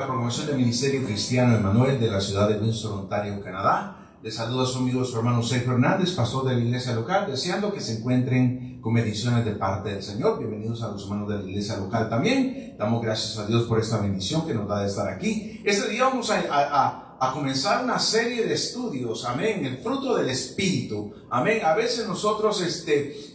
La promoción del Ministerio Cristiano Emmanuel de la ciudad de Windsor, Ontario, Canadá. Les saluda a su amigo, su hermano Sergio Hernández, pastor de la iglesia local, deseando que se encuentren con bendiciones de parte del Señor. Bienvenidos a los hermanos de la iglesia local también. Damos gracias a Dios por esta bendición que nos da de estar aquí. Este día vamos a comenzar una serie de estudios, amén, el fruto del Espíritu, amén. A veces nosotros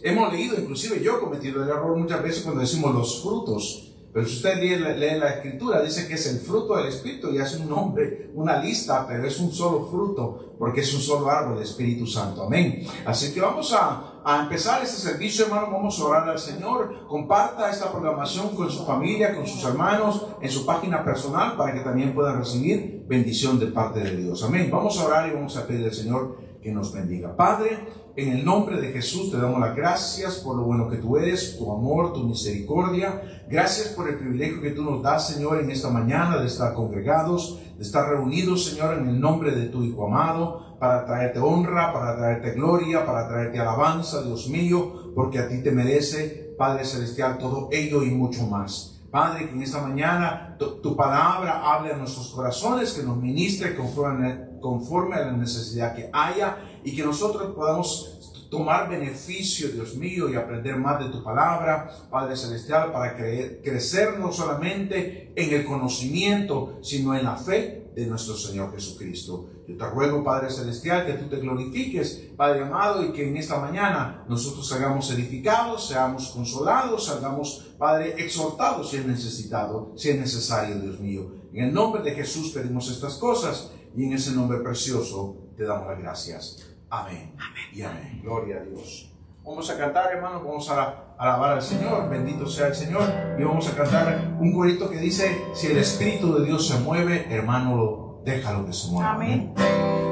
hemos leído, inclusive yo he cometido el error muchas veces cuando decimos los frutos. Pero si usted lee la Escritura, dice que es el fruto del Espíritu y hace un nombre, una lista, pero es un solo fruto, porque es un solo árbol del Espíritu Santo. Amén. Así que vamos a empezar este servicio, hermano. Vamos a orar al Señor. Comparta esta programación con su familia, con sus hermanos, en su página personal, para que también puedan recibir bendición de parte de Dios. Amén. Vamos a orar y vamos a pedir al Señor que nos bendiga. Padre, en el nombre de Jesús te damos las gracias por lo bueno que tú eres, tu amor, tu misericordia. Gracias por el privilegio que tú nos das, Señor, en esta mañana de estar congregados, de estar reunidos, Señor, en el nombre de tu Hijo amado, para traerte honra, para traerte gloria, para traerte alabanza, Dios mío, porque a ti te merece, Padre Celestial, todo ello y mucho más. Padre, que en esta mañana tu palabra hable a nuestros corazones, que nos ministre conforme a la necesidad que haya, y que nosotros podamos tomar beneficio, Dios mío, y aprender más de tu palabra, Padre Celestial, para crecer no solamente en el conocimiento, sino en la fe de nuestro Señor Jesucristo. Yo te ruego, Padre Celestial, que tú te glorifiques, Padre amado, y que en esta mañana nosotros seamos edificados, seamos consolados, salgamos, Padre, exhortados si es necesario, Dios mío. En el nombre de Jesús pedimos estas cosas, y en ese nombre precioso te damos las gracias. Amén. Amén. Y amén. Gloria a Dios. Vamos a cantar, hermanos, vamos a alabar al Señor, bendito sea el Señor, y vamos a cantar un corito que dice: si el Espíritu de Dios se mueve, hermano, déjalo que se mueva. Amén.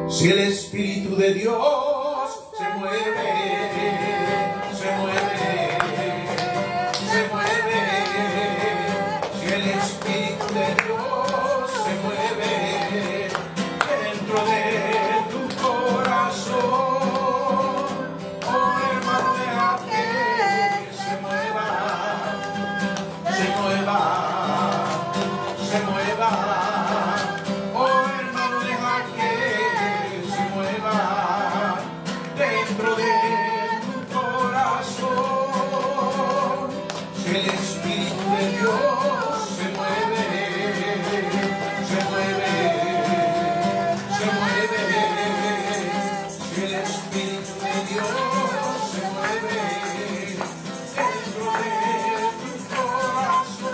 Si el Espíritu de Dios se mueve, se mueve, se mueve, si el Espíritu de Dios se mueve dentro de tu corazón, oh hermano, deja que se mueva, se mueva, se mueva. Dentro de tu corazón, si el Espíritu de Dios se mueve, se mueve, se mueve, si el Espíritu de Dios se mueve dentro de tu corazón,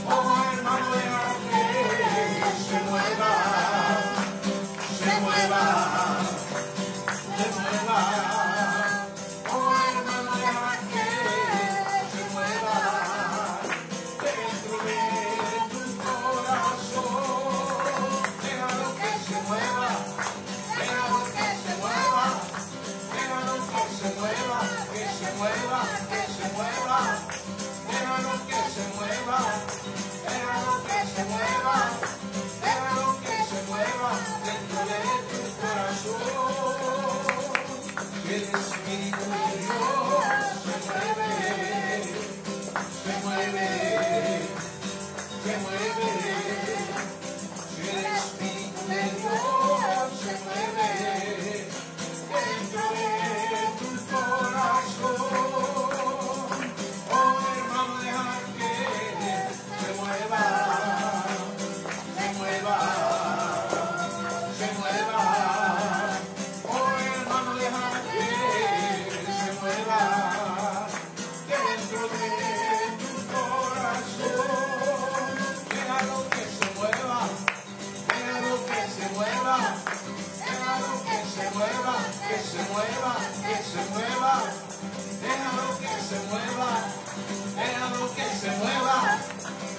oh hermano, deja que se mueva, se mueva. Oh hermano, deja que se mueva dentro de tu corazón. Déjalo que se mueva, déjalo que se mueva, déjalo que se mueva, que se mueva, que se mueva, déjalo que se mueva, déjalo que se mueva, déjalo que se mueva dentro de tu corazón. El Espíritu de Dios se mueve, se mueve, se mueve. Si el Espíritu de Dios se mueve dentro de tu corazón, oh hermano, deja que se mueva, se mueva, se mueva. Oh hermano, deja se mueva dentro de tu corazón, déjalo que se mueva, déjalo que se mueva, déjalo que se mueva, que se mueva, que se mueva, déjalo que se mueva, déjalo que se mueva,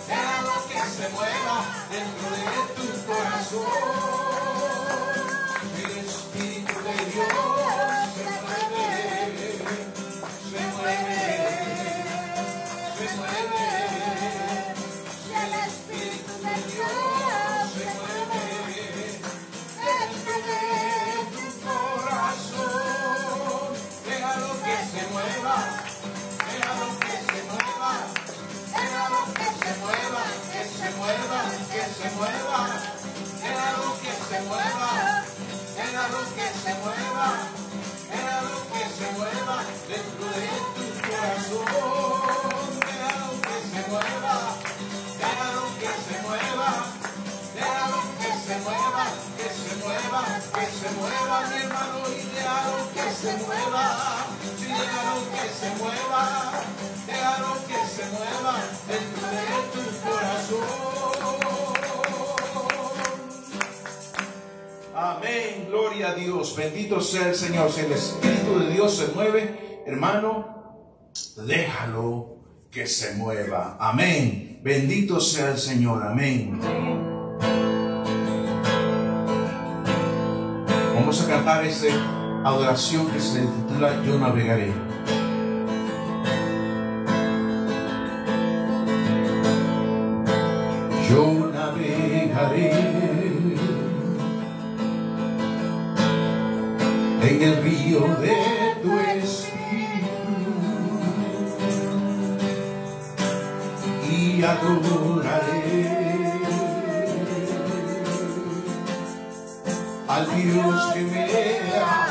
déjalo que se mueva dentro de tu corazón. El Espíritu de Dios se mueve, se mueve, se mueve. Si el Espíritu de Dios se mueve dentro de tu corazón, déjalo que se mueva, déjalo que se mueva, déjalo que se mueva, que se mueva. se mueva, déjalo que se mueva, déjalo que se mueva dentro de tu corazón. Amén, gloria a Dios, bendito sea el Señor. Si el Espíritu de Dios se mueve, hermano, déjalo que se mueva. Amén, bendito sea el Señor, amén. Vamos a cantar esta adoración que se titula Yo navegaré. Yo navegaré en el río de tu espíritu y adoraré al Dios que me amó.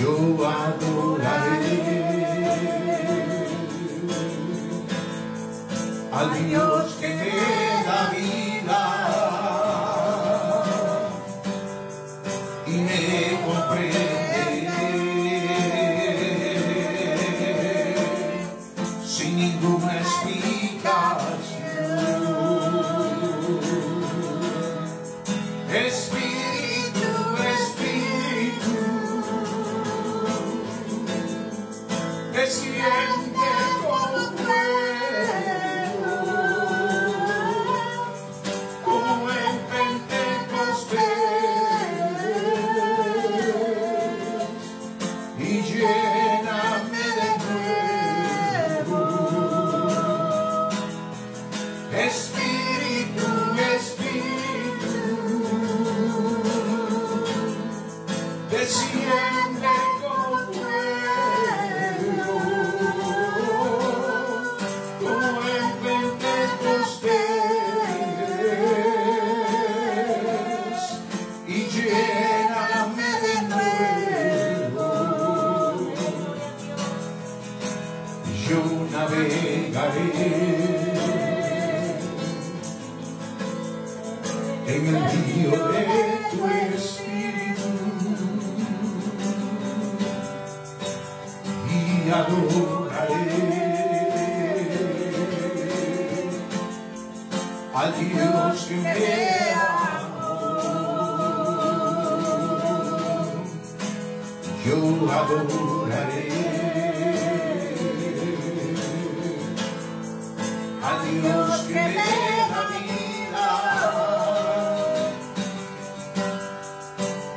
Yo adoraré al Dios que me da vida y me comprende sin ninguna explicación. Espíritu, Espíritu, desciende como fuego, como en Pentecostés, y lléname de nuevo. Espíritu, Espíritu, desciende como fuego, como en Pentecostés, y lléname de nuevo. Yo navegaré en el río de tu espíritu y adoraré al Dios que me amó. Yo adoraré al Dios que me da vida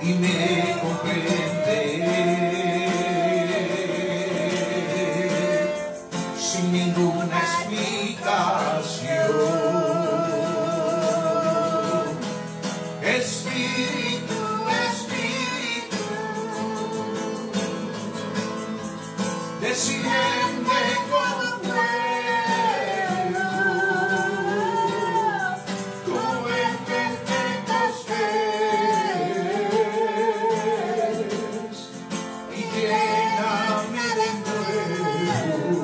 y me comprende sin ninguna explicación. Espíritu, Espíritu, desciende como fuego, como en Pentecostés, y lléname de nuevo.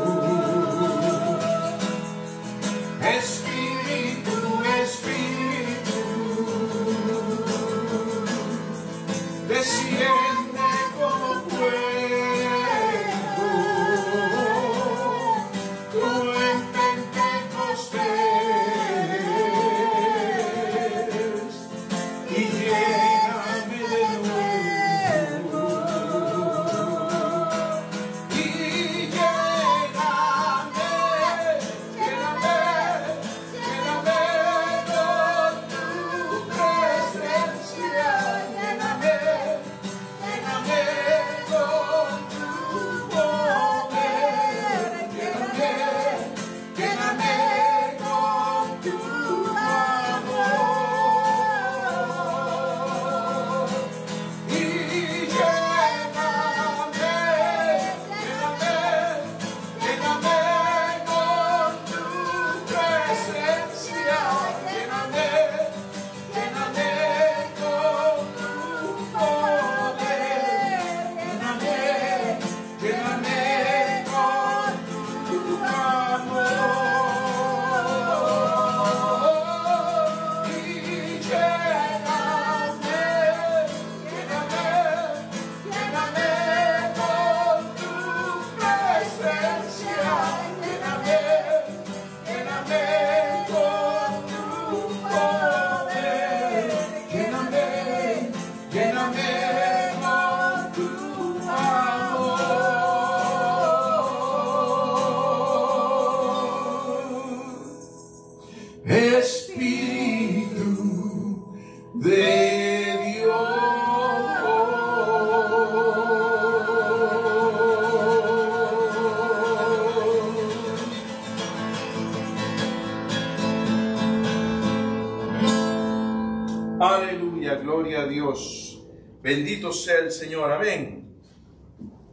gloria a Dios. Bendito sea el Señor, amén.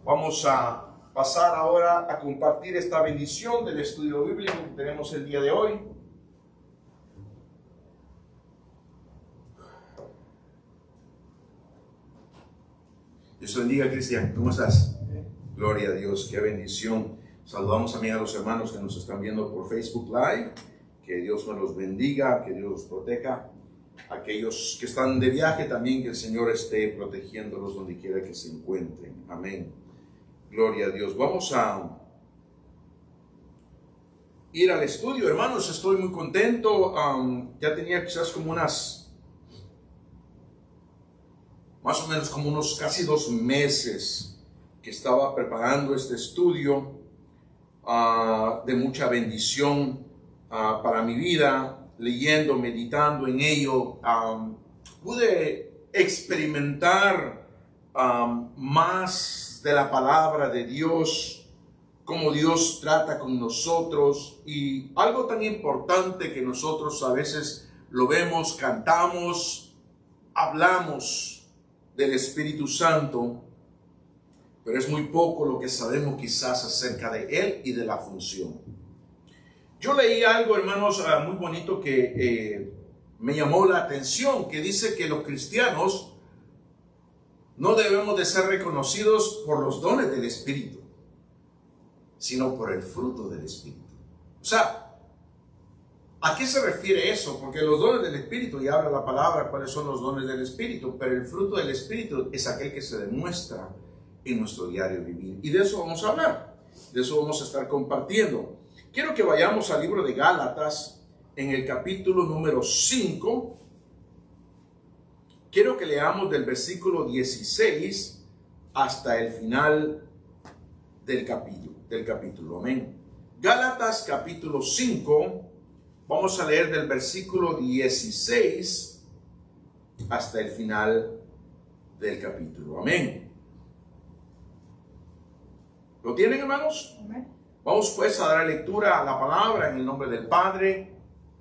Vamos a pasar ahora a compartir esta bendición del estudio bíblico que tenemos el día de hoy. Dios te bendiga, Cristian. ¿Cómo estás? Gloria a Dios, qué bendición. Saludamos también a los hermanos que nos están viendo por Facebook Live. Que Dios nos los bendiga, que Dios los proteja. Aquellos que están de viaje también, que el Señor esté protegiéndolos donde quiera que se encuentren. Amén. Gloria a Dios. Vamos a ir al estudio, hermanos. Estoy muy contento. Ya tenía quizás como más o menos como unos casi 2 meses que estaba preparando este estudio de mucha bendición para mi vida. Leyendo, meditando en ello, pude experimentar más de la palabra de Dios, cómo Dios trata con nosotros, y algo tan importante que nosotros a veces lo vemos, cantamos, hablamos del Espíritu Santo, pero es muy poco lo que sabemos quizás acerca de Él y de la función. Yo leí algo, hermanos, muy bonito que me llamó la atención, que dice que los cristianos no debemos de ser reconocidos por los dones del Espíritu, sino por el fruto del Espíritu. O sea, ¿a qué se refiere eso? Porque los dones del Espíritu, y habla la palabra cuáles son los dones del Espíritu, pero el fruto del Espíritu es aquel que se demuestra en nuestro diario vivir. Y de eso vamos a hablar, de eso vamos a estar compartiendo. Quiero que vayamos al libro de Gálatas, en el capítulo número 5. Quiero que leamos del versículo 16 hasta el final del capítulo. Amén. Gálatas capítulo 5, vamos a leer del versículo 16 hasta el final del capítulo. Amén. ¿Lo tienen, hermanos? Amén. Vamos pues a dar lectura a la palabra en el nombre del Padre,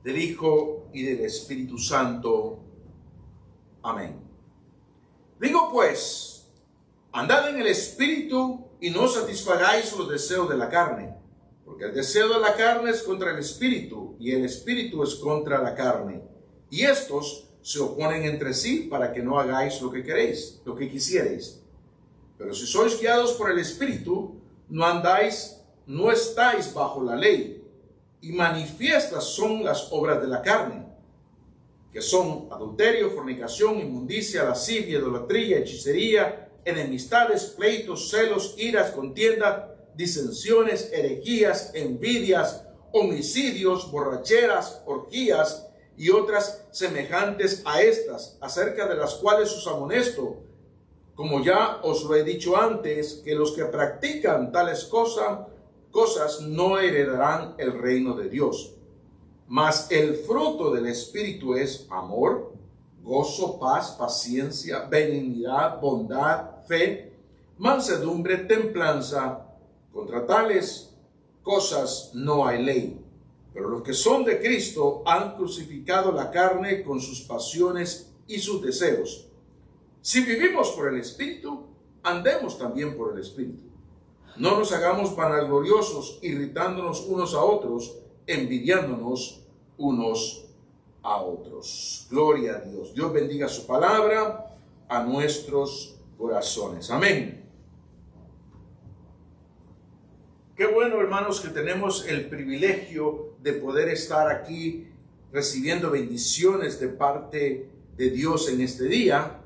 del Hijo y del Espíritu Santo. Amén. Digo pues, andad en el Espíritu y no satisfagáis los deseos de la carne, porque el deseo de la carne es contra el Espíritu y el Espíritu es contra la carne. Y estos se oponen entre sí para que no hagáis lo que queréis, lo que quisierais. Pero si sois guiados por el Espíritu, no estáis bajo la ley, y manifiestas son las obras de la carne, que son adulterio, fornicación, inmundicia, lascivia, idolatría, hechicería, enemistades, pleitos, celos, iras, contienda, disensiones, herejías, envidias, homicidios, borracheras, orgías y otras semejantes a estas, acerca de las cuales os amonesto, como ya os lo he dicho antes, que los que practican tales cosas no heredarán el reino de Dios. Mas el fruto del Espíritu es amor, gozo, paz, paciencia, benignidad, bondad, fe, mansedumbre, templanza. Contra tales cosas no hay ley. Pero los que son de Cristo han crucificado la carne con sus pasiones y sus deseos. Si vivimos por el Espíritu, andemos también por el Espíritu. No nos hagamos vanagloriosos, irritándonos unos a otros, envidiándonos unos a otros. Gloria a Dios. Dios bendiga su palabra a nuestros corazones. Amén. Qué bueno, hermanos, que tenemos el privilegio de poder estar aquí recibiendo bendiciones de parte de Dios en este día.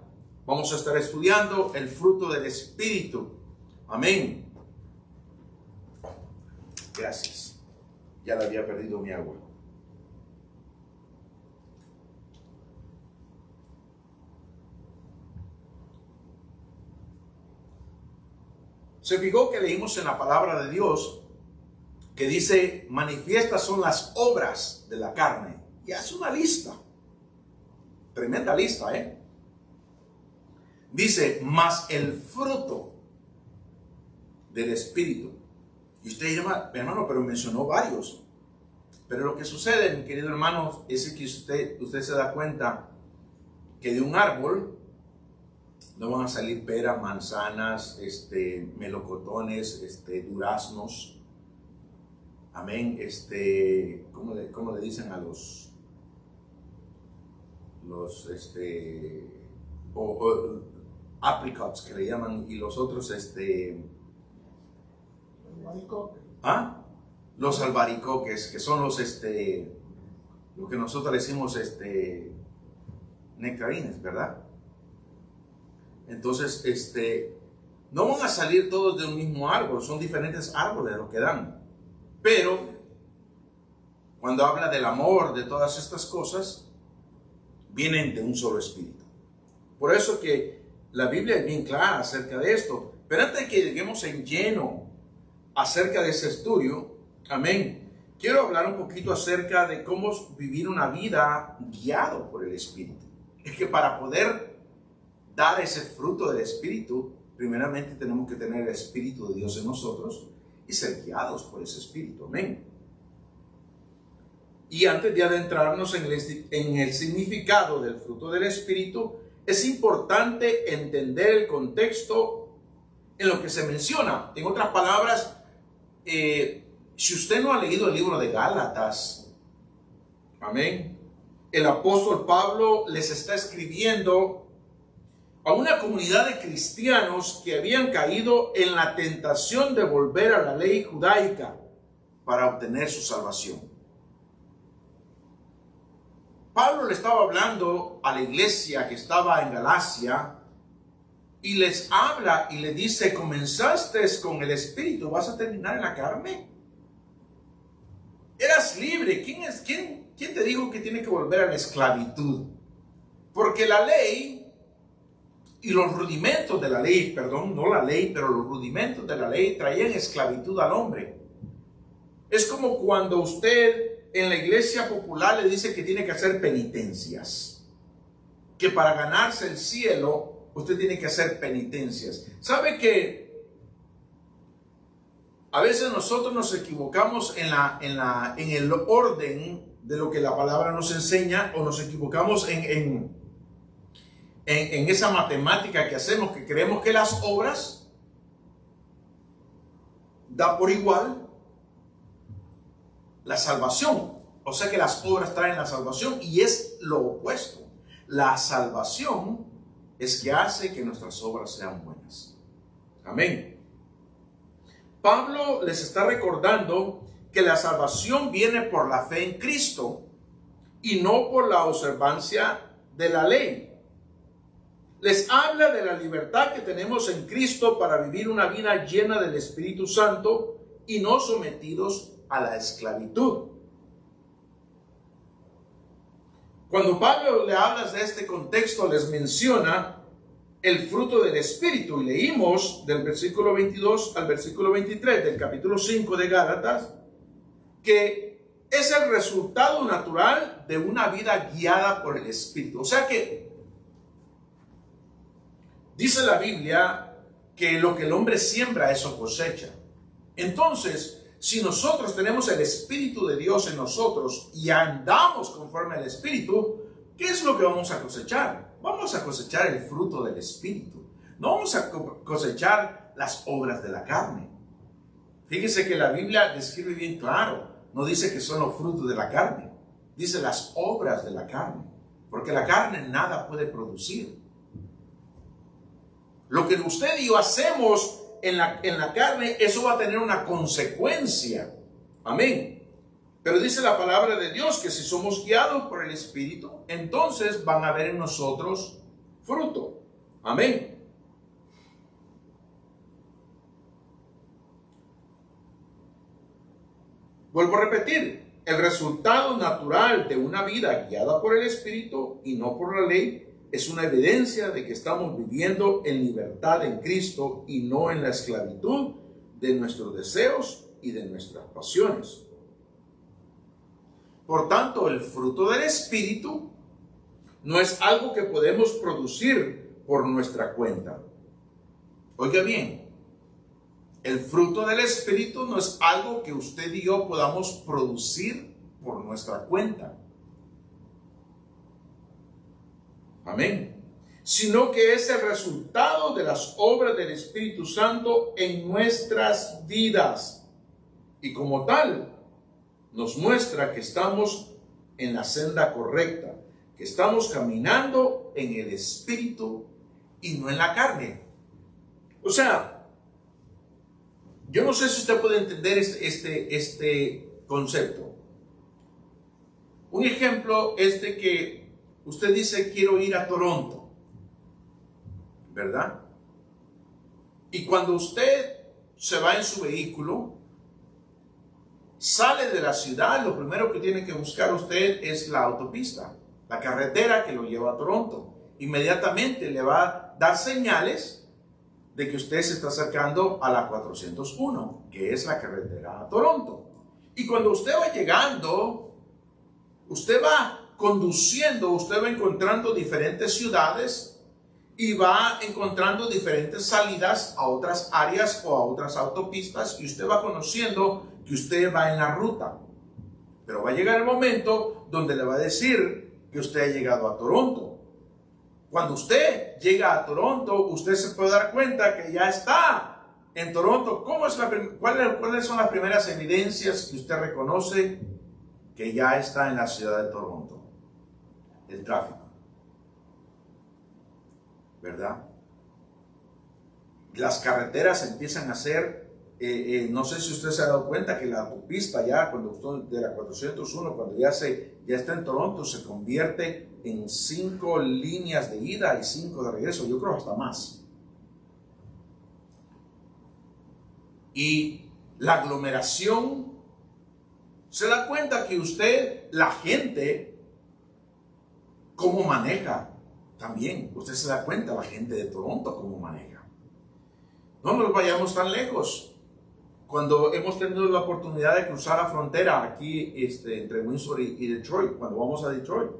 Vamos a estar estudiando el fruto del Espíritu. Amén. Gracias. Ya le había perdido mi agua. Se fijó que leímos en la palabra de Dios que dice, manifiestas son las obras de la carne. Y hace una lista. Tremenda lista, ¿eh? Dice, mas el fruto del Espíritu. Y usted dirá, hermano, pero mencionó varios. Pero lo que sucede, mi querido hermano, es que usted se da cuenta que de un árbol no van a salir peras, manzanas, melocotones, duraznos. Amén. ¿Cómo le dicen a los apricots que le llaman, y los otros, los albaricoques, que son los, lo que nosotros decimos, nectarines, ¿verdad? Entonces, no van a salir todos de un mismo árbol, son diferentes árboles los que dan. Pero, cuando habla del amor, de todas estas cosas, vienen de un solo espíritu. Por eso que la Biblia es bien clara acerca de esto. Pero antes de que lleguemos en lleno acerca de ese estudio, amén, quiero hablar un poquito acerca de cómo vivir una vida guiado por el Espíritu. Es que para poder dar ese fruto del Espíritu, primeramente tenemos que tener el Espíritu de Dios en nosotros y ser guiados por ese Espíritu, amén. Y antes de adentrarnos en el significado del fruto del Espíritu, es importante entender el contexto en lo que se menciona. En otras palabras, si usted no ha leído el libro de Gálatas, amén, el apóstol Pablo les está escribiendo a una comunidad de cristianos que habían caído en la tentación de volver a la ley judaica para obtener su salvación. Pablo le estaba hablando a la iglesia que estaba en Galacia y les habla y le dice: comenzaste con el Espíritu, ¿vas a terminar en la carne? Eras libre. ¿Quién te dijo que tiene que volver a la esclavitud? Porque la ley y los rudimentos de la ley, perdón, no la ley, pero los rudimentos de la ley traían esclavitud al hombre. Es como cuando usted en la iglesia popular le dice que tiene que hacer penitencias, que para ganarse el cielo usted tiene que hacer penitencias. ¿Sabe que a veces nosotros nos equivocamos en el orden de lo que la palabra nos enseña, o nos equivocamos en esa matemática que hacemos, que creemos que las obras da por igual la salvación? O sea que las obras traen la salvación, y es lo opuesto. La salvación es que hace que nuestras obras sean buenas. Amén. Pablo les está recordando que la salvación viene por la fe en Cristo y no por la observancia de la ley. Les habla de la libertad que tenemos en Cristo para vivir una vida llena del Espíritu Santo y no sometidos a la esclavitud. Cuando Pablo le habla de este contexto, les menciona el fruto del Espíritu, y leímos del versículo 22 al versículo 23 del capítulo 5 de Gálatas, que es el resultado natural de una vida guiada por el Espíritu. O sea que dice la Biblia que lo que el hombre siembra, eso cosecha. Entonces, si nosotros tenemos el Espíritu de Dios en nosotros y andamos conforme al Espíritu, ¿qué es lo que vamos a cosechar? Vamos a cosechar el fruto del Espíritu. No vamos a cosechar las obras de la carne. Fíjese que la Biblia describe bien claro. No dice que son los frutos de la carne. Dice las obras de la carne. Porque la carne nada puede producir. Lo que usted y yo hacemos en la carne, eso va a tener una consecuencia. Amén. Pero dice la palabra de Dios que si somos guiados por el Espíritu, entonces van a ver en nosotros fruto. Amén. Vuelvo a repetir, el resultado natural de una vida guiada por el Espíritu y no por la ley es una evidencia de que estamos viviendo en libertad en Cristo y no en la esclavitud de nuestros deseos y de nuestras pasiones. Por tanto, el fruto del Espíritu no es algo que podemos producir por nuestra cuenta. Oiga bien, el fruto del Espíritu no es algo que usted y yo podamos producir por nuestra cuenta. Amén. Sino que es el resultado de las obras del Espíritu Santo en nuestras vidas. Y como tal, nos muestra que estamos en la senda correcta, que estamos caminando en el Espíritu y no en la carne. O sea, yo no sé si usted puede entender este concepto. Un ejemplo es de que usted dice, quiero ir a Toronto, ¿verdad? Y cuando usted se va en su vehículo, sale de la ciudad, lo primero que tiene que buscar usted es la autopista, la carretera que lo lleva a Toronto. Inmediatamente le va a dar señales de que usted se está acercando a la 401, que es la carretera a Toronto. Y cuando usted va llegando, usted va conduciendo, usted va encontrando diferentes ciudades y va encontrando diferentes salidas a otras áreas o a otras autopistas, y usted va conociendo que usted va en la ruta. Pero va a llegar el momento donde le va a decir que usted ha llegado a Toronto. Cuando usted llega a Toronto, usted se puede dar cuenta que ya está en Toronto. ¿Cuáles son las primeras evidencias que usted reconoce que ya está en la ciudad de Toronto? El tráfico, ¿verdad? Las carreteras empiezan a ser, no sé si usted se ha dado cuenta que la autopista ya, cuando usted de la 401, cuando ya está en Toronto, se convierte en 5 líneas de ida y 5 de regreso, yo creo hasta más. Y la aglomeración, se da cuenta que usted, la gente, cómo maneja también. Usted se da cuenta, la gente de Toronto, cómo maneja. No nos vayamos tan lejos. Cuando hemos tenido la oportunidad de cruzar la frontera aquí entre Windsor y Detroit, cuando vamos a Detroit,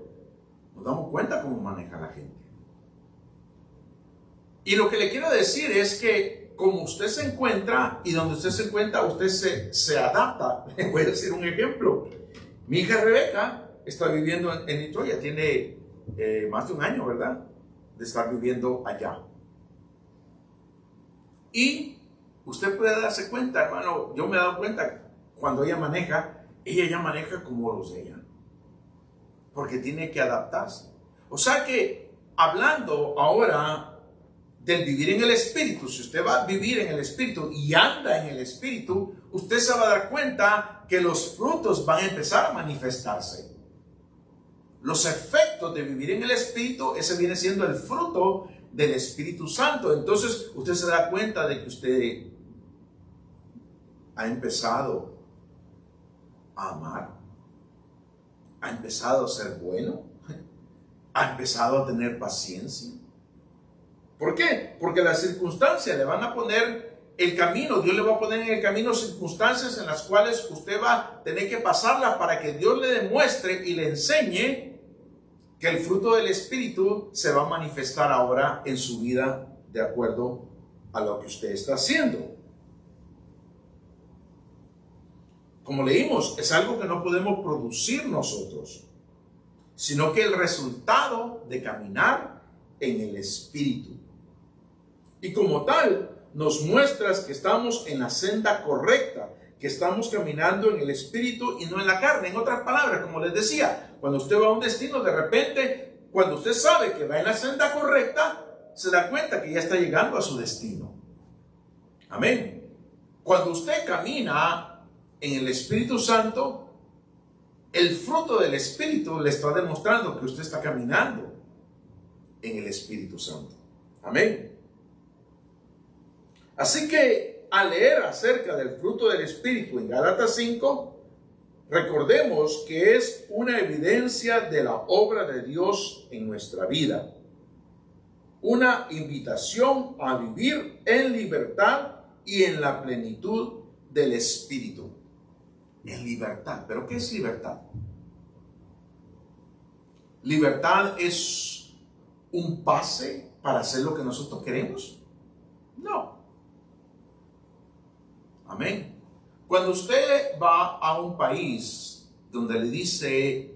nos damos cuenta cómo maneja la gente. Y lo que le quiero decir es que como usted se encuentra y donde usted se encuentra, usted se adapta. Le voy a decir un ejemplo. Mi hija Rebeca está viviendo en Detroit, ya tiene más de un año, ¿verdad?, de estar viviendo allá. Y usted puede darse cuenta, hermano, yo me he dado cuenta, cuando ella ya maneja como los de ella, porque tiene que adaptarse. O sea que, hablando ahora del vivir en el Espíritu, si usted va a vivir en el Espíritu y anda en el Espíritu, usted se va a dar cuenta que los frutos van a empezar a manifestarse. Los efectos de vivir en el Espíritu, ese viene siendo el fruto del Espíritu Santo. Entonces usted se da cuenta de que usted ha empezado a amar, ha empezado a ser bueno, ha empezado a tener paciencia. ¿Por qué? Porque las circunstancias le van a poner el camino. Dios le va a poner en el camino circunstancias en las cuales usted va a tener que pasarlas para que Dios le demuestre y le enseñe que el fruto del Espíritu se va a manifestar ahora en su vida de acuerdo a lo que usted está haciendo. Como leímos, es algo que no podemos producir nosotros, sino que el resultado de caminar en el Espíritu. Y como tal, nos muestras que estamos en la senda correcta, que estamos caminando en el Espíritu y no en la carne. En otras palabras, como les decía, cuando usted va a un destino, de repente, cuando usted sabe que va en la senda correcta, se da cuenta que ya está llegando a su destino. Amén. Cuando usted camina en el Espíritu Santo, el fruto del Espíritu le está demostrando que usted está caminando en el Espíritu Santo. Amén. Así que al leer acerca del fruto del Espíritu en Gálatas 5, recordemos que es una evidencia de la obra de Dios en nuestra vida. Una invitación a vivir en libertad y en la plenitud del Espíritu. En libertad. ¿Pero qué es libertad? ¿Libertad es un pase para hacer lo que nosotros queremos? No. Amén. Cuando usted va a un país donde le dice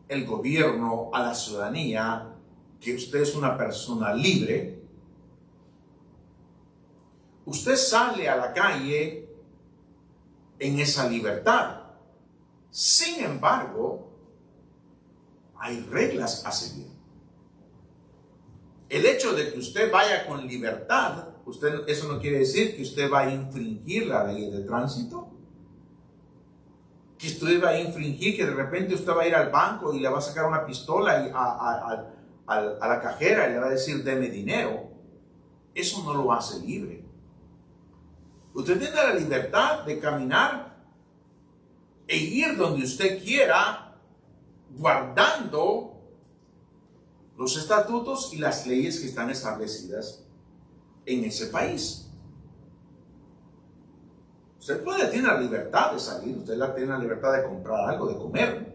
el gobierno a la ciudadanía que usted es una persona libre, usted sale a la calle en esa libertad. Sin embargo, hay reglas a seguir. El hecho de que usted vaya con libertad, eso no quiere decir que usted va a infringir la ley de tránsito. Que usted va a infringir, que de repente usted va a ir al banco y le va a sacar una pistola a la cajera y le va a decir, deme dinero. Eso no lo hace libre. Usted tiene la libertad de caminar e ir donde usted quiera, guardando los estatutos y las leyes que están establecidas en ese país. Usted tiene la libertad de salir, usted tiene la libertad de comprar algo, de comer.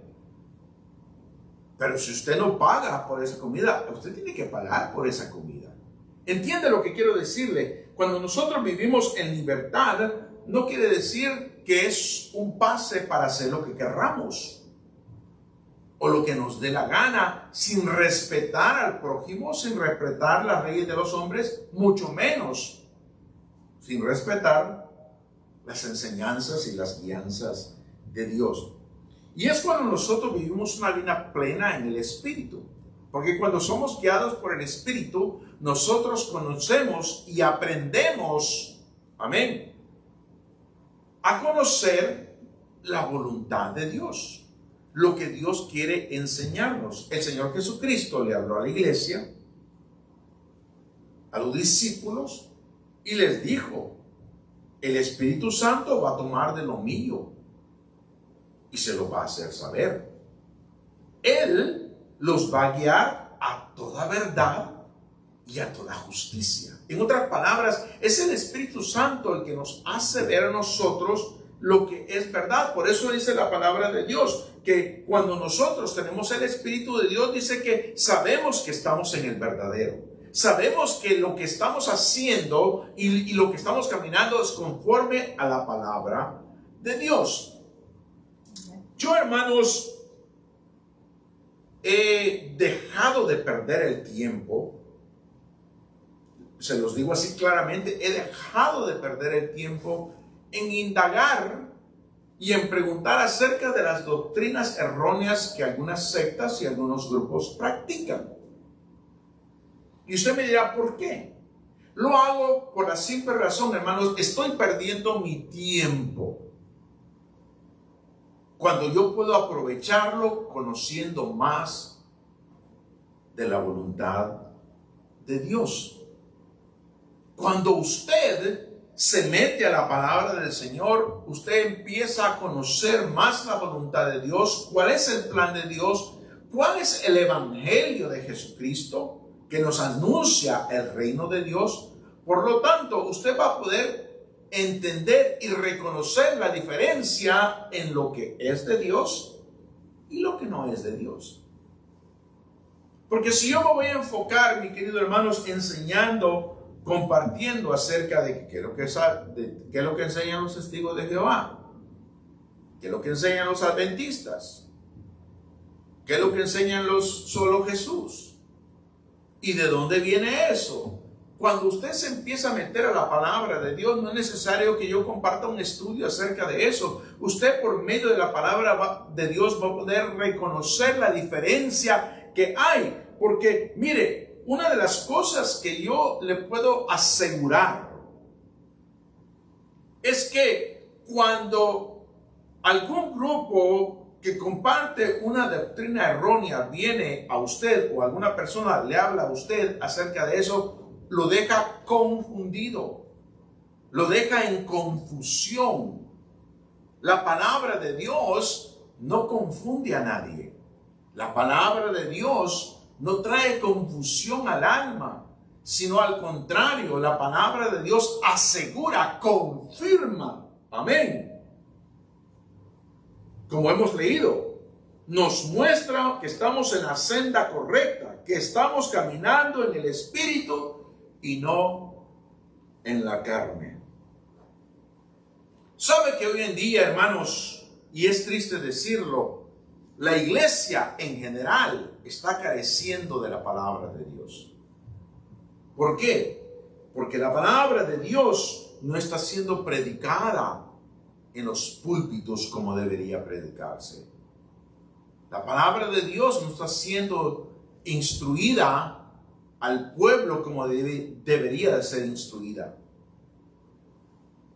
Pero si usted no paga por esa comida, usted tiene que pagar por esa comida. ¿Entiende lo que quiero decirle? Cuando nosotros vivimos en libertad, no quiere decir que es un pase para hacer lo que querramos o lo que nos dé la gana, sin respetar al prójimo, sin respetar las leyes de los hombres, mucho menos sin respetar las enseñanzas y las guianzas de Dios. Y es cuando nosotros vivimos una vida plena en el Espíritu. Porque cuando somos guiados por el Espíritu, nosotros conocemos y aprendemos, amén, a conocer la voluntad de Dios. Lo que Dios quiere enseñarnos. El Señor Jesucristo le habló a la iglesia, a los discípulos, y les dijo, el Espíritu Santo va a tomar de lo mío y se lo va a hacer saber. Él los va a guiar a toda verdad y a toda justicia. En otras palabras, es el Espíritu Santo el que nos hace ver a nosotros lo que es verdad. Por eso dice la palabra de Dios, que cuando nosotros tenemos el Espíritu de Dios, dice que sabemos que estamos en el verdadero. Sabemos que lo que estamos haciendo y lo que estamos caminando es conforme a la palabra de Dios. Yo, hermanos, he dejado de perder el tiempo. Se los digo así claramente, he dejado de perder el tiempo en indagar y en preguntar acerca de las doctrinas erróneas que algunas sectas y algunos grupos practican. Y usted me dirá, ¿por qué? Lo hago por la simple razón, hermanos, estoy perdiendo mi tiempo cuando yo puedo aprovecharlo conociendo más de la voluntad de Dios. Cuando usted se mete a la palabra del Señor, usted empieza a conocer más la voluntad de Dios, cuál es el plan de Dios, cuál es el evangelio de Jesucristo que nos anuncia el reino de Dios. Por lo tanto, usted va a poder entender y reconocer la diferencia en lo que es de Dios y lo que no es de Dios. Porque si yo me voy a enfocar, mis queridos hermanos, enseñando, compartiendo acerca de qué es lo que enseñan los testigos de Jehová, qué es lo que enseñan los adventistas, qué es lo que enseñan los solo Jesús y de dónde viene eso. Cuando usted se empieza a meter a la palabra de Dios, no es necesario que yo comparta un estudio acerca de eso. Usted, por medio de la palabra de Dios, va a poder reconocer la diferencia que hay. Porque, mire, una de las cosas que yo le puedo asegurar es que cuando algún grupo que comparte una doctrina errónea viene a usted o alguna persona le habla a usted acerca de eso, lo deja confundido, lo deja en confusión. La palabra de Dios no confunde a nadie. La palabra de Dios no trae confusión al alma, sino al contrario, la palabra de Dios asegura, confirma. Amén. Como hemos leído, nos muestra que estamos en la senda correcta, que estamos caminando en el Espíritu y no en la carne. ¿Sabe que hoy en día, hermanos, y es triste decirlo, La iglesia en general está careciendo de la palabra de Dios. ¿Por qué? Porque la palabra de Dios no está siendo predicada en los púlpitos como debería predicarse. La palabra de Dios no está siendo instruida al pueblo como debería de ser instruida.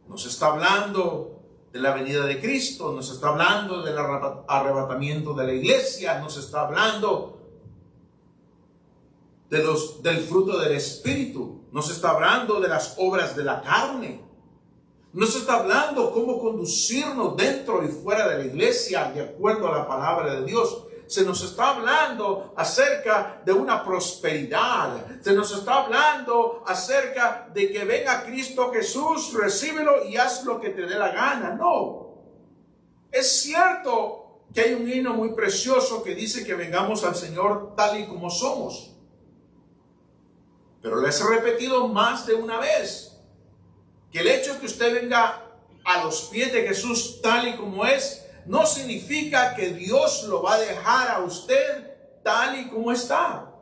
Nos está hablando de la venida de Cristo, nos está hablando del arrebatamiento de la iglesia, nos está hablando del fruto del Espíritu, nos está hablando de las obras de la carne, nos está hablando cómo conducirnos dentro y fuera de la iglesia de acuerdo a la palabra de Dios. Se nos está hablando acerca de una prosperidad. Se nos está hablando acerca de que venga Cristo Jesús, recíbelo y haz lo que te dé la gana. No. Es cierto que hay un himno muy precioso que dice que vengamos al Señor tal y como somos. Pero les he repetido más de una vez que el hecho de que usted venga a los pies de Jesús tal y como es, no significa que Dios lo va a dejar a usted tal y como está.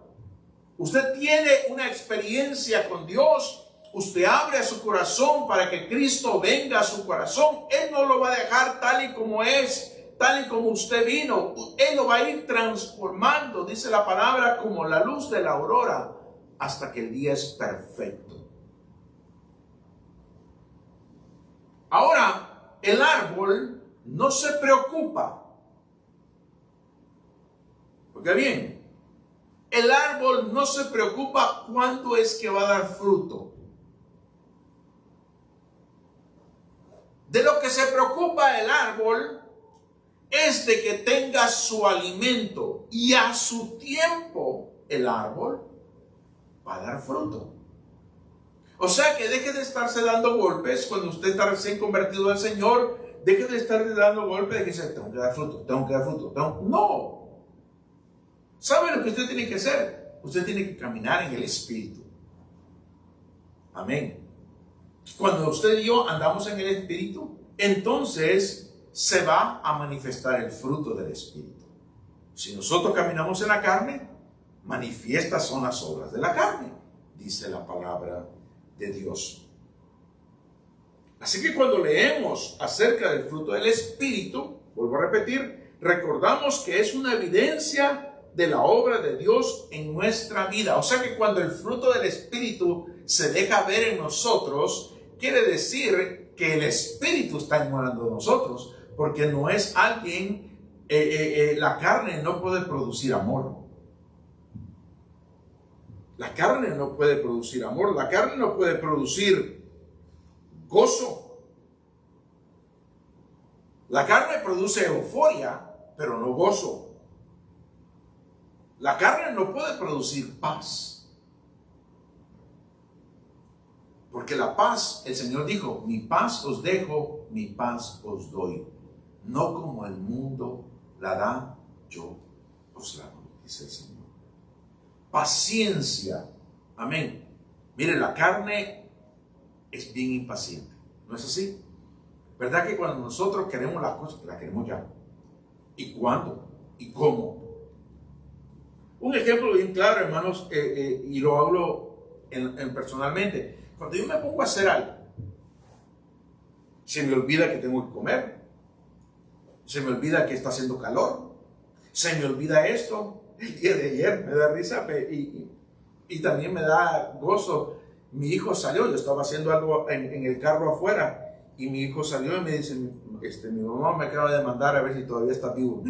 Usted tiene una experiencia con Dios. Usted abre su corazón para que Cristo venga a su corazón. Él no lo va a dejar tal y como es, tal y como usted vino. Él lo va a ir transformando, dice la palabra, como la luz de la aurora, hasta que el día es perfecto. Ahora, el árbol no se preocupa. Porque bien, el árbol no se preocupa cuándo es que va a dar fruto. De lo que se preocupa el árbol es de que tenga su alimento, y a su tiempo el árbol va a dar fruto. O sea que deje de estarse dando golpes cuando usted está recién convertido al Señor. Deje de estarle dando golpes de que dice, tengo que dar fruto, tengo que dar fruto. No. ¿Sabe lo que usted tiene que hacer? Usted tiene que caminar en el Espíritu. Amén. Cuando usted y yo andamos en el Espíritu, entonces se va a manifestar el fruto del Espíritu. Si nosotros caminamos en la carne, manifiestas son las obras de la carne, dice la palabra de Dios. Así que cuando leemos acerca del fruto del Espíritu, vuelvo a repetir, recordamos que es una evidencia de la obra de Dios en nuestra vida. O sea que cuando el fruto del Espíritu se deja ver en nosotros, quiere decir que el Espíritu está morando en nosotros, porque no es alguien, la carne no puede producir amor. La carne no puede producir amor, la carne no puede producir gozo. La carne produce euforia, pero no gozo. La carne no puede producir paz. Porque la paz, el Señor dijo, mi paz os dejo, mi paz os doy. No como el mundo la da, yo os la doy, dice el Señor. Paciencia. Amén. Mire, la carne es bien impaciente. ¿No es así? ¿Verdad que cuando nosotros queremos las cosas, las queremos ya? ¿Y cuándo? ¿Y cómo? Un ejemplo bien claro, hermanos, y lo hablo personalmente. Cuando yo me pongo a hacer algo, se me olvida que tengo que comer, se me olvida que está haciendo calor, se me olvida esto. El día de ayer me da risa y también me da gozo. Mi hijo salió, yo estaba haciendo algo en el carro afuera, y mi hijo salió y me dice, mi mamá me acaba de mandar a ver si todavía está vivo.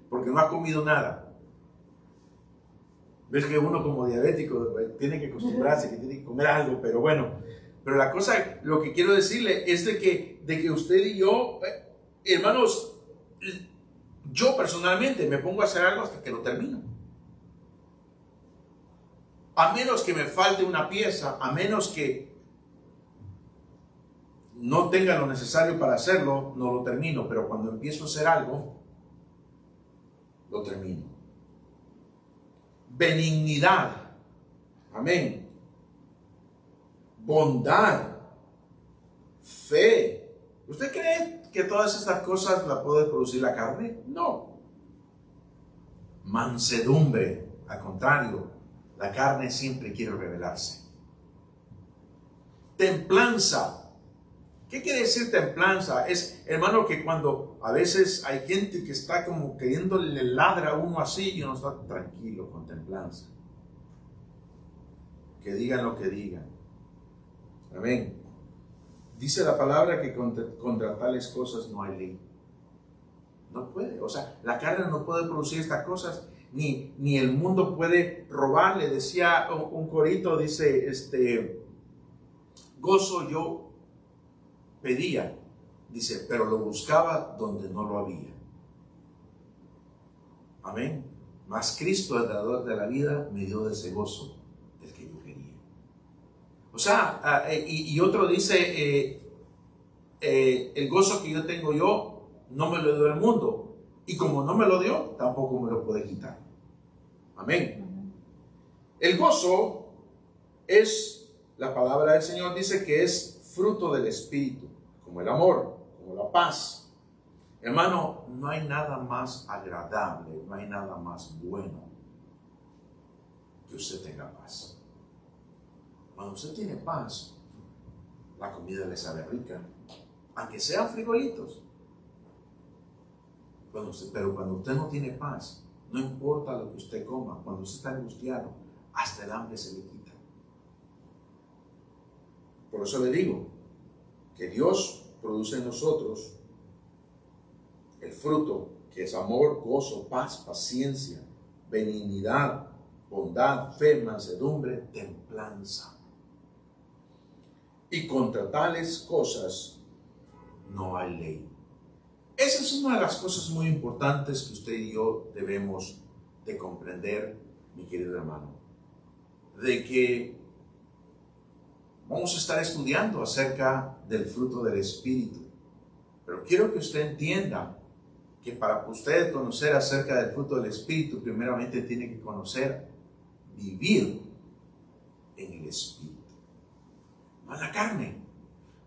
Porque no ha comido nada. Ves que uno como diabético tiene que acostumbrarse, que tiene que comer algo, pero bueno. Pero la cosa, lo que quiero decirle es de que usted y yo, hermanos, yo personalmente me pongo a hacer algo hasta que lo termino. A menos que me falte una pieza, a menos que no tenga lo necesario para hacerlo, no lo termino. Pero cuando empiezo a hacer algo, lo termino. Benignidad. Amén. Bondad. Fe. ¿Usted cree que todas estas cosas las puede producir la carne? No. Mansedumbre, al contrario, la carne siempre quiere rebelarse. Templanza. ¿Qué quiere decir templanza? Es, hermano, que cuando a veces hay gente que está como queriendo le ladra a uno así y uno está tranquilo, con templanza. Que digan lo que digan. Amén. Dice la palabra que contra tales cosas no hay ley. No puede. O sea, la carne no puede producir estas cosas, ni el mundo puede robarle. Decía un corito, dice, gozo yo pedía, dice, pero lo buscaba donde no lo había. Amén. Mas Cristo, el dador de la vida, me dio de ese gozo del que yo quería. O sea, y otro dice, el gozo que yo tengo yo, no me lo dio el mundo. Y como no me lo dio, tampoco me lo puede quitar. Amén. El gozo es, la palabra del Señor dice que es fruto del Espíritu, como el amor, como la paz. Hermano, no hay nada más agradable, no hay nada más bueno que usted tenga paz. Cuando usted tiene paz, la comida le sabe rica, aunque sean frijolitos. Pero cuando usted no tiene paz, no importa lo que usted coma, cuando usted está angustiado, hasta el hambre se le quita. Por eso le digo que Dios produce en nosotros el fruto, que es amor, gozo, paz, paciencia, benignidad, bondad, fe, mansedumbre, templanza. Y contra tales cosas no hay ley. Esa es una de las cosas muy importantes que usted y yo debemos de comprender, mi querido hermano, de que vamos a estar estudiando acerca del fruto del Espíritu. Pero quiero que usted entienda que para usted conocer acerca del fruto del Espíritu, primeramente tiene que conocer, vivir en el Espíritu. No en la carne.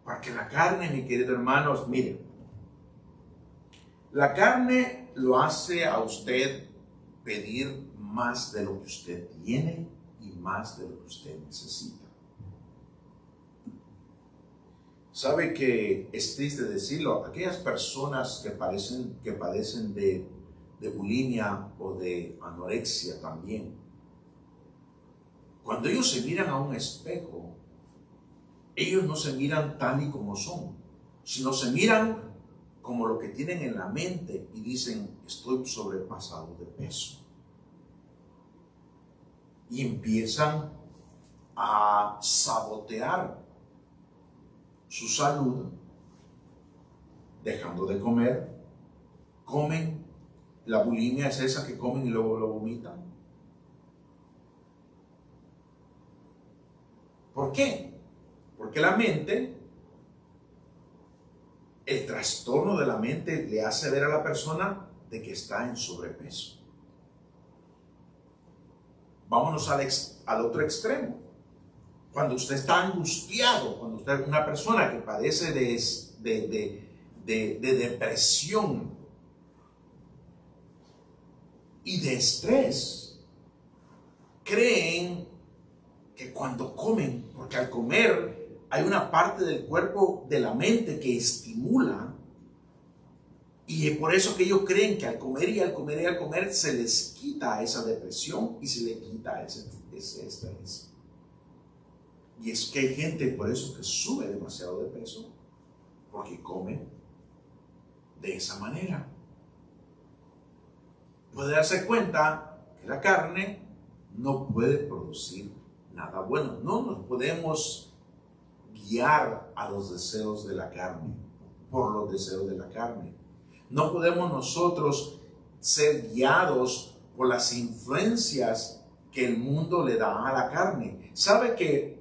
Porque la carne, mi querido hermanos, miren, la carne lo hace a usted pedir más de lo que usted tiene y más de lo que usted necesita. Sabe que es triste decirlo, aquellas personas que padecen de bulimia o de anorexia también, cuando ellos se miran a un espejo, ellos no se miran tal y como son, sino se miran como lo que tienen en la mente y dicen, estoy sobrepasado de peso. Y empiezan a sabotear su salud, dejando de comer. Comen, la bulimia es esa que comen y luego lo vomitan. ¿Por qué? Porque la mente, el trastorno de la mente le hace ver a la persona de que está en sobrepeso. Vámonos al otro extremo. Cuando usted está angustiado, cuando usted es una persona que padece de depresión y de estrés, creen que cuando comen, porque al comer hay una parte del cuerpo, de la mente que estimula, y es por eso que ellos creen que al comer y al comer y al comer se les quita esa depresión y se les quita ese estrés. Y es que hay gente por eso que sube demasiado de peso, porque come de esa manera. Puede darse cuenta que la carne no puede producir nada bueno. No nos podemos guiar a los deseos de la carne, por los deseos de la carne. No podemos nosotros ser guiados por las influencias que el mundo le da a la carne. ¿Sabe que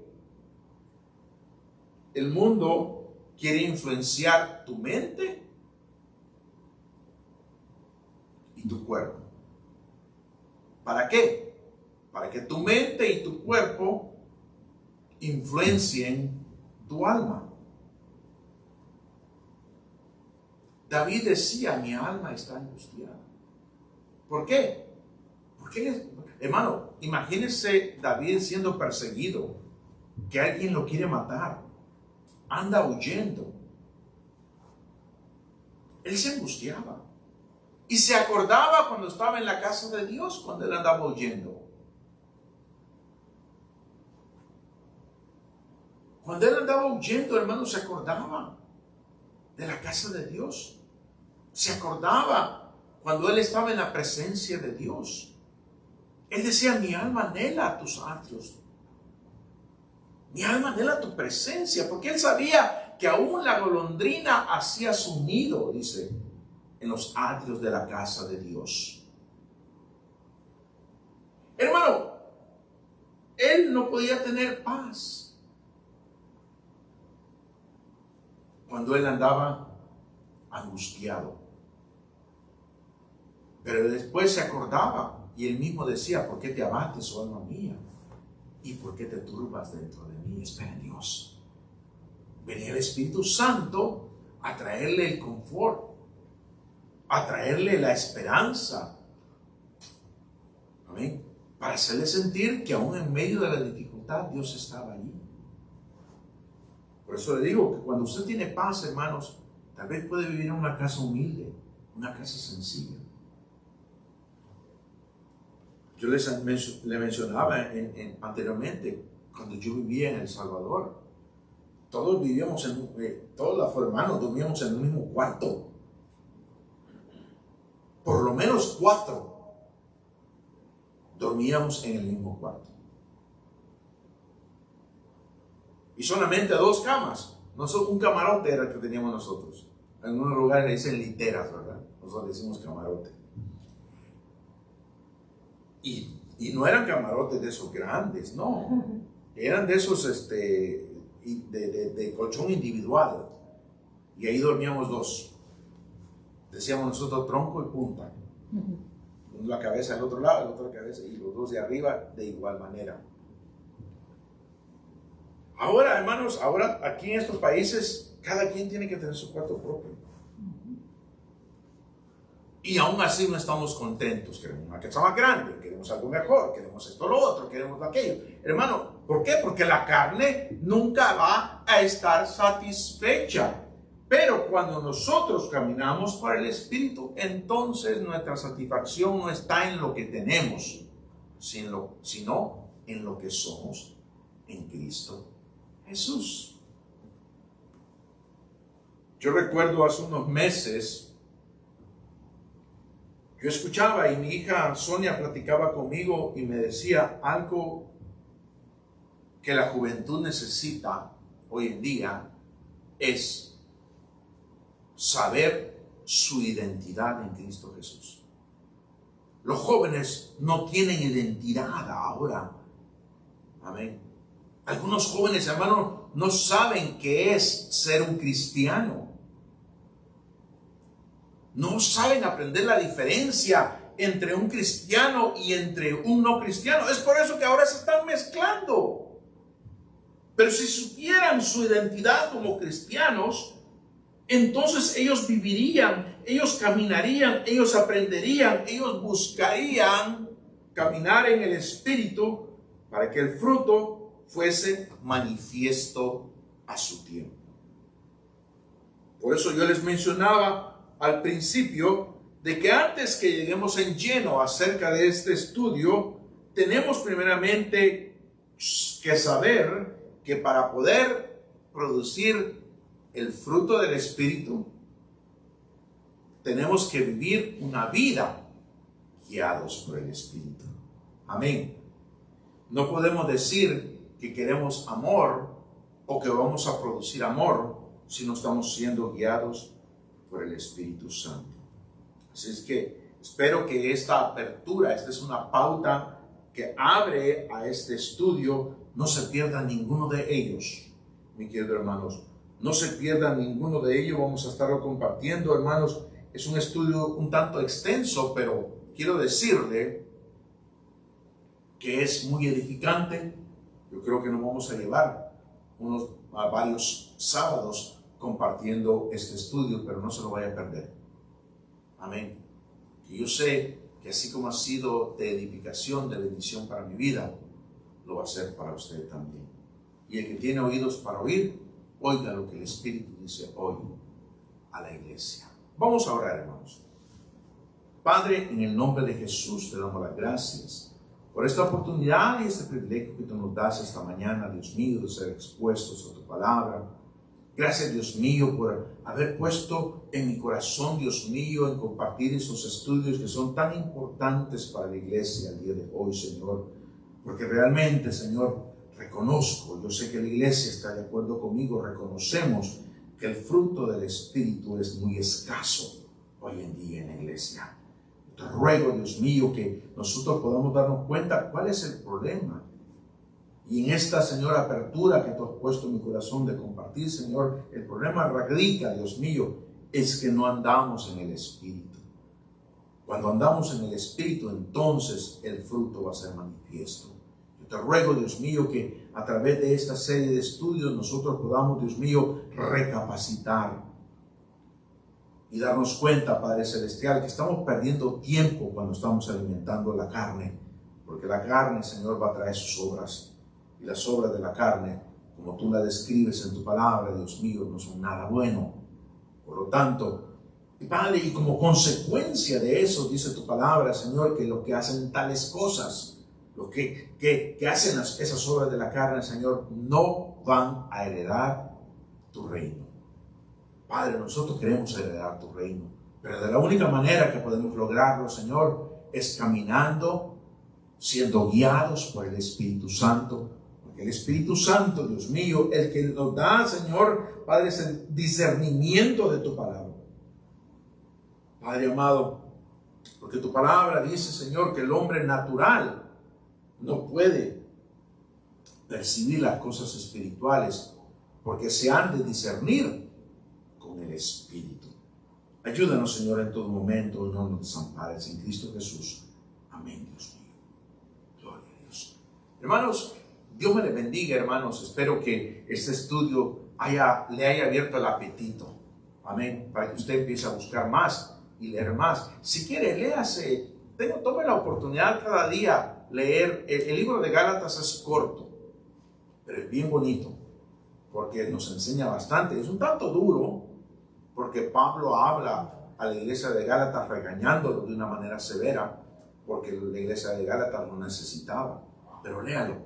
el mundo quiere influenciar tu mente y tu cuerpo? ¿Para qué? Para que tu mente y tu cuerpo influencien tu alma. David decía, mi alma está angustiada. ¿Por qué? Porque, hermano, imagínense David siendo perseguido, que alguien lo quiere matar, anda huyendo. Él se angustiaba y se acordaba cuando estaba en la casa de Dios, cuando él andaba huyendo. Cuando él andaba huyendo, hermano, se acordaba de la casa de Dios. Se acordaba cuando él estaba en la presencia de Dios. Él decía, mi alma anhela tus atrios. Mi alma anhela tu presencia, porque él sabía que aún la golondrina hacía su nido, dice, en los atrios de la casa de Dios. Hermano, él no podía tener paz cuando él andaba angustiado. Pero después se acordaba y él mismo decía, ¿por qué te abates, oh alma mía? ¿Y por qué te turbas dentro de mí? Espera en Dios. Venía el Espíritu Santo a traerle el confort, a traerle la esperanza. Amén. Para hacerle sentir que aún en medio de la dificultad Dios estaba allí. Por eso le digo que cuando usted tiene paz, hermanos, tal vez puede vivir en una casa humilde, una casa sencilla. Yo le mencionaba anteriormente, cuando yo vivía en El Salvador, todos vivíamos todos los hermanos dormíamos en el mismo cuarto. Por lo menos 4 dormíamos en el mismo cuarto. Y solamente 2 camas. No solo un camarote era el que teníamos nosotros. En algunos lugares le dicen literas, ¿verdad? Nosotros decimos camarote. Y no eran camarotes de esos grandes, no. Eran de esos de colchón individual. Y ahí dormíamos 2. Decíamos nosotros tronco y punta. Uno la cabeza al otro lado, el otro la cabeza, y los 2 de arriba de igual manera. Ahora, hermanos, ahora aquí en estos países, cada quien tiene que tener su cuarto propio. Y aún así no estamos contentos. Queremos una casa más grande, queremos algo mejor, queremos esto, lo otro, queremos aquello. Hermano, ¿por qué? Porque la carne nunca va a estar satisfecha. Pero cuando nosotros caminamos por el Espíritu, entonces nuestra satisfacción no está en lo que tenemos, sino en lo que somos en Cristo Jesús. Yo recuerdo hace unos meses, yo escuchaba y mi hija Sonia platicaba conmigo y me decía algo que la juventud necesita hoy en día es saber su identidad en Cristo Jesús. Los jóvenes no tienen identidad ahora. Amén. Algunos jóvenes, hermanos, no saben qué es ser un cristiano. No saben aprender la diferencia entre un cristiano y entre un no cristiano. Es por eso que ahora se están mezclando. Pero si supieran su identidad como cristianos, entonces ellos vivirían, ellos caminarían, ellos aprenderían, ellos buscarían caminar en el Espíritu para que el fruto fuese manifiesto a su tiempo. Por eso yo les mencionaba al principio de que antes que lleguemos en lleno acerca de este estudio, tenemos primeramente que saber que para poder producir el fruto del Espíritu, tenemos que vivir una vida guiados por el Espíritu. Amén. No podemos decir que queremos amor o que vamos a producir amor si no estamos siendo guiados por el Espíritu Santo. Así es que espero que esta apertura, esta es una pauta que abre a este estudio, no se pierda ninguno de ellos, mis queridos hermanos. No se pierda ninguno de ellos, vamos a estarlo compartiendo, hermanos. Es un estudio un tanto extenso, pero quiero decirle que es muy edificante. Yo creo que nos vamos a llevar varios sábados compartiendo este estudio, pero no se lo vaya a perder. Amén. Y yo sé que así como ha sido de edificación, de bendición para mi vida, lo va a hacer para usted también. Y el que tiene oídos para oír, oiga lo que el Espíritu dice hoy a la iglesia. Vamos a orar, hermanos. Padre, en el nombre de Jesús te damos las gracias por esta oportunidad y este privilegio que tú nos das esta mañana, Dios mío, de ser expuestos a tu palabra. Gracias, Dios mío, por haber puesto en mi corazón, Dios mío, en compartir esos estudios que son tan importantes para la iglesia el día de hoy, Señor. Porque realmente, Señor, reconozco, yo sé que la iglesia está de acuerdo conmigo, reconocemos que el fruto del Espíritu es muy escaso hoy en día en la iglesia. Te ruego, Dios mío, que nosotros podamos darnos cuenta cuál es el problema. Y en esta, Señor, apertura que tú has puesto en mi corazón de compartir, Señor, el problema radica, Dios mío, es que no andamos en el Espíritu. Cuando andamos en el Espíritu, entonces el fruto va a ser manifiesto. Yo te ruego, Dios mío, que a través de esta serie de estudios nosotros podamos, Dios mío, recapacitar y darnos cuenta, Padre Celestial, que estamos perdiendo tiempo cuando estamos alimentando la carne, porque la carne, Señor, va a traer sus obras, y las obras de la carne, como tú la describes en tu palabra, Dios mío, no son nada bueno. Por lo tanto, Padre, y como consecuencia de eso, dice tu palabra, Señor, que los que hacen tales cosas, los que hacen esas obras de la carne, Señor, no van a heredar tu reino. Padre, nosotros queremos heredar tu reino, pero de la única manera que podemos lograrlo, Señor, es caminando, siendo guiados por el Espíritu Santo. Porque el Espíritu Santo, Dios mío, el que nos da, Señor, Padre, es el discernimiento de tu palabra. Padre amado, porque tu palabra dice, Señor, que el hombre natural no puede percibir las cosas espirituales porque se han de discernir con el Espíritu. Ayúdanos, Señor, en todo momento, no nos desampares, en Cristo Jesús. Amén, Dios mío. Gloria a Dios. Hermanos, Dios me les bendiga, hermanos. Espero que este estudio le haya abierto el apetito. Amén. Para que usted empiece a buscar más y leer más. Si quiere, léase. Tome la oportunidad cada día leer. El libro de Gálatas es corto, pero es bien bonito, porque nos enseña bastante. Es un tanto duro, porque Pablo habla a la iglesia de Gálatas regañándolo de una manera severa, porque la iglesia de Gálatas lo necesitaba. Pero léalo.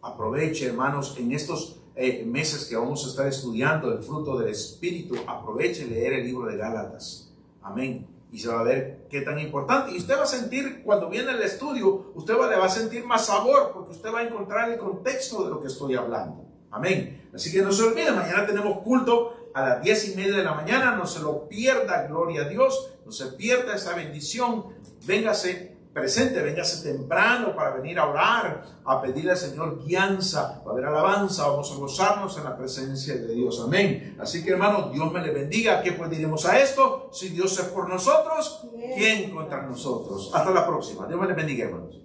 Aproveche, hermanos, en estos meses que vamos a estar estudiando el fruto del Espíritu, aproveche leer el libro de Gálatas. Amén. Y se va a ver qué tan importante. Y usted va a sentir, cuando viene el estudio, usted le va a sentir más sabor, porque usted va a encontrar el contexto de lo que estoy hablando. Amén. Así que no se olvide, mañana tenemos culto a las 10:30 de la mañana. No se lo pierda, gloria a Dios. No se pierda esa bendición. Véngase presente, véngase temprano para venir a orar, a pedirle al Señor guianza, va a haber alabanza, vamos a gozarnos en la presencia de Dios. Amén. Así que, hermanos, Dios me le bendiga. ¿Qué pues diremos a esto? Si Dios es por nosotros, ¿quién contra nosotros? Hasta la próxima. Dios me le bendiga, hermanos.